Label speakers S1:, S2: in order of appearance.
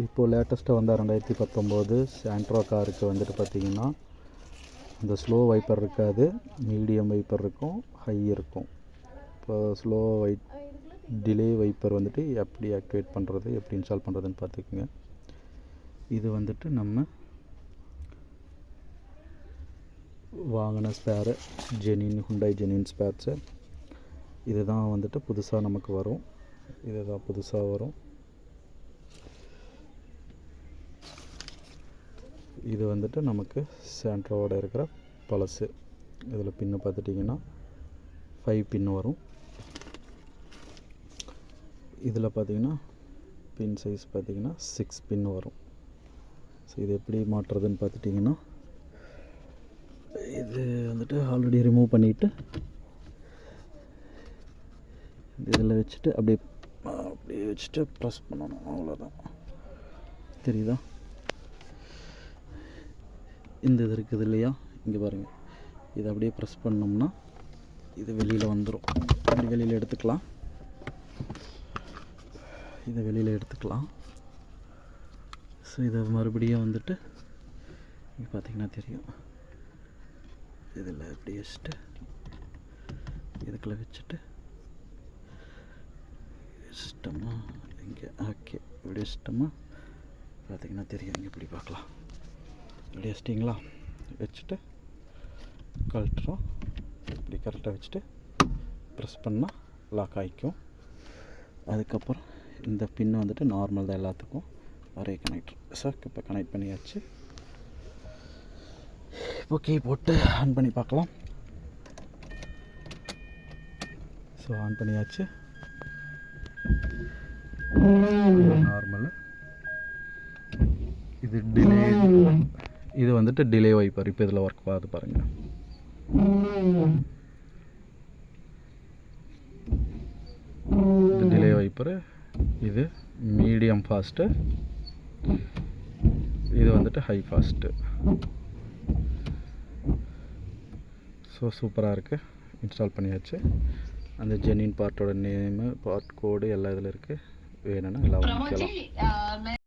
S1: இப்போது லேட்டஸ்ட்டாக வந்த 2019 சாண்ட்ரோ காருக்கு வந்துட்டு பார்த்திங்கன்னா இந்த ஸ்லோ வைப்பர் இருக்காது, மீடியம் வைப்பர் இருக்கும், ஹை இருக்கும். இப்போ ஸ்லோ டிலே வைப்பர் வந்துட்டு எப்படி ஆக்டிவேட் பண்ணுறது, எப்படி இன்ஸ்டால் பண்ணுறதுன்னு பார்த்துக்குங்க. இது வந்துட்டு நம்ம வாங்கின ஸ்பேரு ஹுண்டாய் ஜெனின் ஸ்பேர்ஸு. இது தான் வந்துட்டு புதுசாக நமக்கு வரும். இது தான் புதுசாக வரும். இது வந்துட்டு நமக்கு சாண்ட்ரோவோட இருக்கிற பழசு. இதில் பின்னு பார்த்துட்டிங்கன்னா 5 பின் வரும். இதில் பார்த்திங்கன்னா பின் சைஸ் பார்த்திங்கன்னா 6 பின் வரும். ஸோ இது எப்படி மாட்டுறதுன்னு பார்த்துட்டிங்கன்னா, இது வந்துட்டு ஆல்ரெடி ரிமூவ் பண்ணிவிட்டு இதில் வச்சுட்டு அப்படியே வச்சுட்டு ப்ரெஸ் பண்ணணும், அவ்வளோதான். தெரியுதா? இந்த இது இருக்குது இல்லையா, இங்கே பாருங்கள். இதை அப்படியே ப்ரெஸ் பண்ணோம்னா இது வெளியில் வந்துடும். அப்படி வெளியில் எடுத்துக்கலாம். இதை வெளியில் எடுத்துக்கலாம். ஸோ இதை மறுபடியும் வந்துட்டு இங்கே பார்த்திங்கன்னா தெரியும். இதில் இப்படி வச்சுட்டு இதுக்குள்ளே வச்சுட்டு வச்சிட்டோமா, இங்கே ஓகே இப்படி வச்சிட்டோமா பார்த்திங்கன்னா தெரியும். இங்கே இப்படி பார்க்கலாம். இப்படி வச்சிட்டிங்களா, வச்சுட்டு கழட்டுறோம். இப்படி கரெக்டாக வச்சுட்டு ப்ரெஸ் பண்ணால் லாக் ஆகிக்கும். அதுக்கப்புறம் இந்த பின்னு வந்துட்டு நார்மல் தான் எல்லாத்துக்கும், ஒரே கனெக்டர். ஸோ இப்போ கனெக்ட் பண்ணியாச்சு. இப்போ கீ போட்டு ஆன் பண்ணி பார்க்கலாம். ஸோ ஆன் பண்ணியாச்சு. நார்மல். இது டிலே, இது வந்துட்டு டிலே வைப்பர். இப்போ இதில் ஒர்க் ஆகுது பாருங்கள். இது டிலே வைப்பரு. இது மீடியம் ஃபாஸ்ட்டு, இது வந்துட்டு ஹை ஃபாஸ்ட்டு. ஸோ சூப்பராக இருக்குது. இன்ஸ்டால் பண்ணியாச்சு. அந்த ஜெனின் பார்ட்டோட நேமு, பார்ட் கோடு எல்லாம் இதில் இருக்குது. வேணும்னா எல்லாம் வாங்கிக்கலாம்.